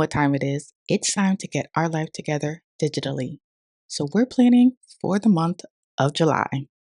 what time it is. It's time to get our life together digitally. So we're planning for the month of July.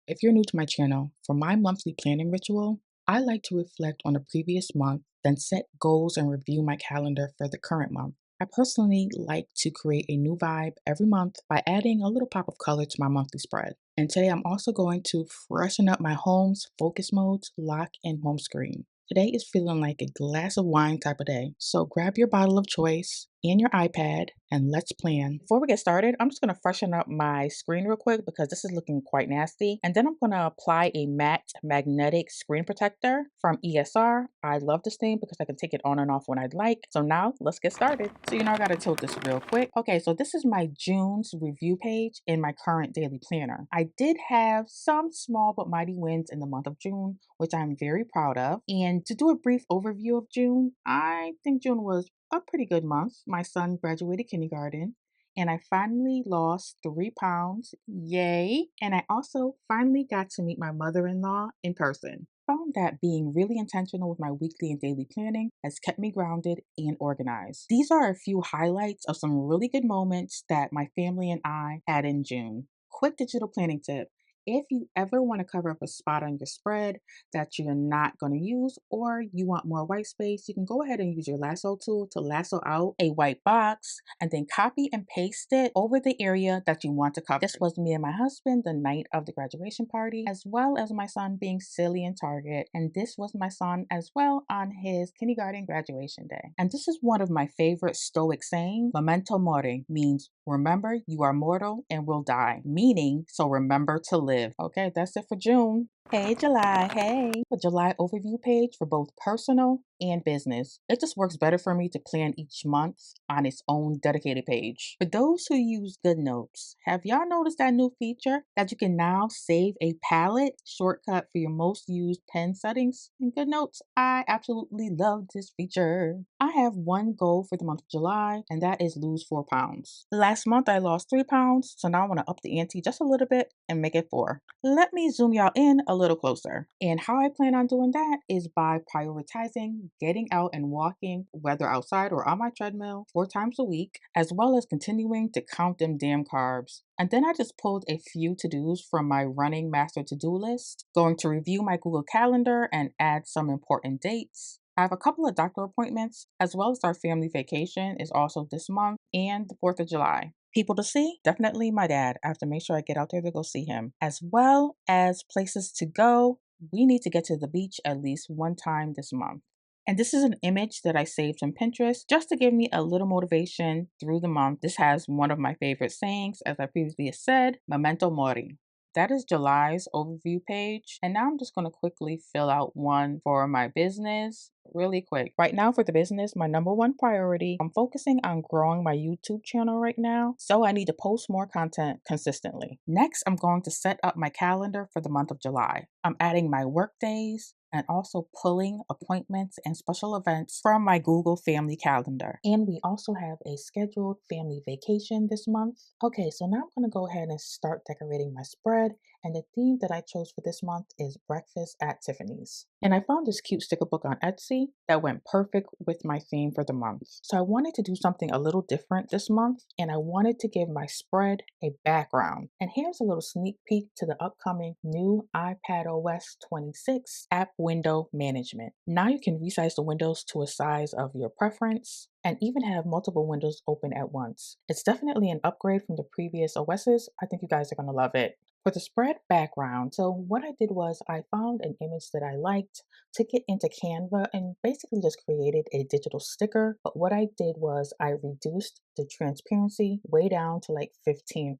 If you're new to my channel, for my monthly planning ritual, I like to reflect on the previous month, then set goals and review my calendar for the current month. I personally like to create a new vibe every month by adding a little pop of color to my monthly spread. And today I'm also going to freshen up my home's focus modes, lock, and home screen. Today is feeling like a glass of wine type of day. So grab your bottle of choice and your iPad and let's plan. Before we get started, I'm just going to freshen up my screen real quick because this is looking quite nasty. And then I'm going to apply a matte magnetic screen protector from ESR. I love this thing because I can take it on and off when I'd like. So now let's get started. So I got to tilt this real quick. Okay, so this is my June's review page in my current daily planner. I did have some small but mighty wins in the month of June, which I'm very proud of. And to do a brief overview of June, I think June was a pretty good month. My son graduated kindergarten and I finally lost 3 pounds. Yay! And I also finally got to meet my mother-in-law in person. Found that being really intentional with my weekly and daily planning has kept me grounded and organized. These are a few highlights of some really good moments that my family and I had in June. Quick digital planning tip. If you ever want to cover up a spot on your spread that you're not going to use or you want more white space, you can go ahead and use your lasso tool to lasso out a white box and then copy and paste it over the area that you want to cover. This was me and my husband the night of the graduation party, as well as my son being silly in Target. And this was my son as well on his kindergarten graduation day. And this is one of my favorite Stoic sayings. Memento mori means remember you are mortal and will die, meaning so remember to live. Okay, that's it for June. Hey July, hey. A July overview page for both personal and business. It just works better for me to plan each month on its own dedicated page. For those who use GoodNotes, have y'all noticed that new feature that you can now save a palette shortcut for your most used pen settings in GoodNotes? I absolutely love this feature. I have one goal for the month of July, and that is lose 4 pounds. Last month I lost 3 pounds, so now I want to up the ante just a little bit and make it 4. Let me zoom y'all in a little closer. And how I plan on doing that is by prioritizing getting out and walking, whether outside or on my treadmill, 4 times a week, as well as continuing to count them damn carbs. And then I just pulled a few to-dos from my running master to-do list, going to review my Google Calendar and add some important dates. I have a couple of doctor appointments, as well as our family vacation is also this month and the 4th of July. People to see? Definitely my dad. I have to make sure I get out there to go see him. As well as places to go, we need to get to the beach at least one time this month. And this is an image that I saved from Pinterest just to give me a little motivation through the month. This has one of my favorite sayings, as I previously said, memento mori. That is July's overview page. And now I'm just going to quickly fill out one for my business really quick. Right now for the business, my number one priority, I'm focusing on growing my YouTube channel right now. So I need to post more content consistently. Next, I'm going to set up my calendar for the month of July. I'm adding my work days and also pulling appointments and special events from my Google family calendar. And we also have a scheduled family vacation this month. Okay, so now I'm gonna go ahead and start decorating my spread. And the theme that I chose for this month is Breakfast at Tiffany's. And I found this cute sticker book on Etsy that went perfect with my theme for the month. So I wanted to do something a little different this month, and I wanted to give my spread a background. And here's a little sneak peek to the upcoming new iPad OS 26 app window management. Now you can resize the windows to a size of your preference and even have multiple windows open at once. It's definitely an upgrade from the previous OSs. I think you guys are gonna love it. For the spread background, so what I did was I found an image that I liked, took it into Canva, and basically just created a digital sticker. But what I did was I reduced the transparency way down to like 15%.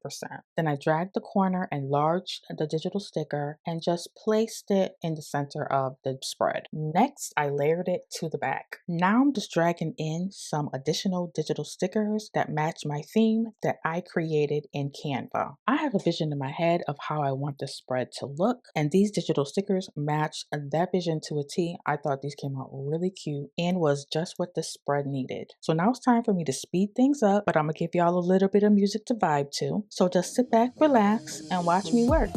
Then I dragged the corner, enlarged the digital sticker, and just placed it in the center of the spread. Next, I layered it to the back. Now I'm just dragging in some additional digital stickers that match my theme that I created in Canva. I have a vision in my head of how I want the spread to look, and these digital stickers match that vision to a T. I thought these came out really cute and was just what the spread needed. So now it's time for me to speed things up, but I'm gonna give y'all a little bit of music to vibe to. So just sit back, relax, and watch me work.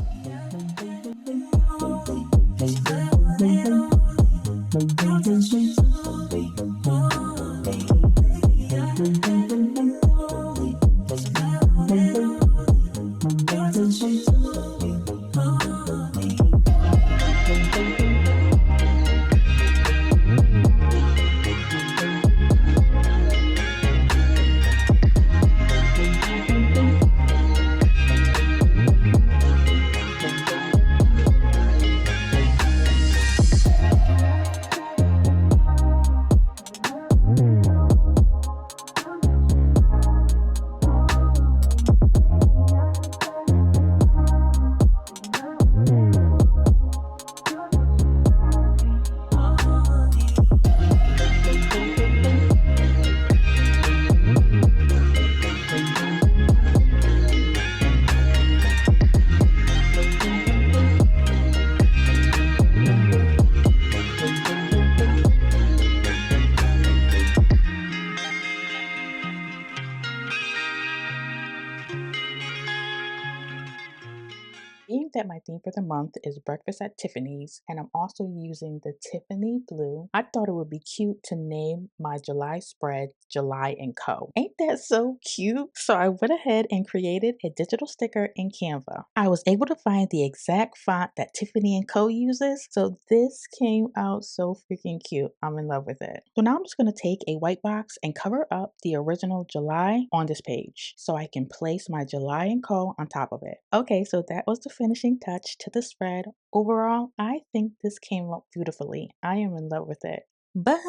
Being that my theme for the month is breakfast at Tiffany's, and I'm also using the Tiffany blue, I thought it would be cute to name my July spread July & Co. Ain't that so cute? So I went ahead and created a digital sticker in Canva. I was able to find the exact font that Tiffany & Co uses, so this came out so freaking cute. I'm in love with it. So now I'm just going to take a white box and cover up the original July on this page so I can place my July & Co on top of it. Okay, so that was the finishing touch to the spread. Overall, I think this came out beautifully. I am in love with it. But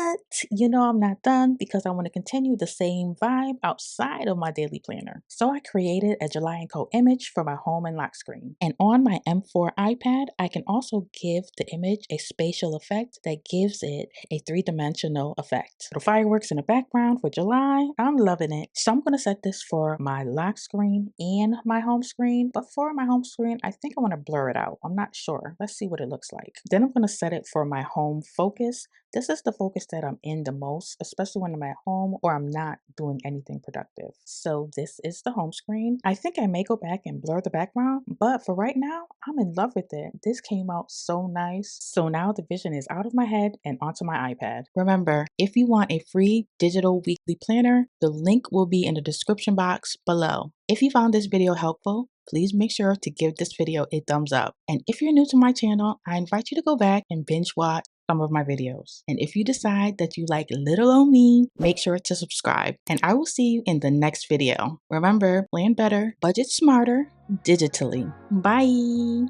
I'm not done because I want to continue the same vibe outside of my daily planner. So I created a July & Co image for my home and lock screen. And on my M4 iPad, I can also give the image a spatial effect that gives it a three-dimensional effect. The fireworks in the background for July, I'm loving it. So I'm going to set this for my lock screen and my home screen. But for my home screen, I think I want to blur it out. I'm not sure. Let's see what it looks like. Then I'm going to set it for my home focus. This is the focus that I'm in the most, especially when I'm at home or I'm not doing anything productive. So this is the home screen. I think I may go back and blur the background, but for right now, I'm in love with it. This came out so nice. So now the vision is out of my head and onto my iPad. Remember, if you want a free digital weekly planner, the link will be in the description box below. If you found this video helpful, please make sure to give this video a thumbs up. And if you're new to my channel, I invite you to go back and binge watch some of my videos. And if you decide that you like little old me, make sure to subscribe. And I will see you in the next video. Remember, plan better, budget smarter, digitally. Bye.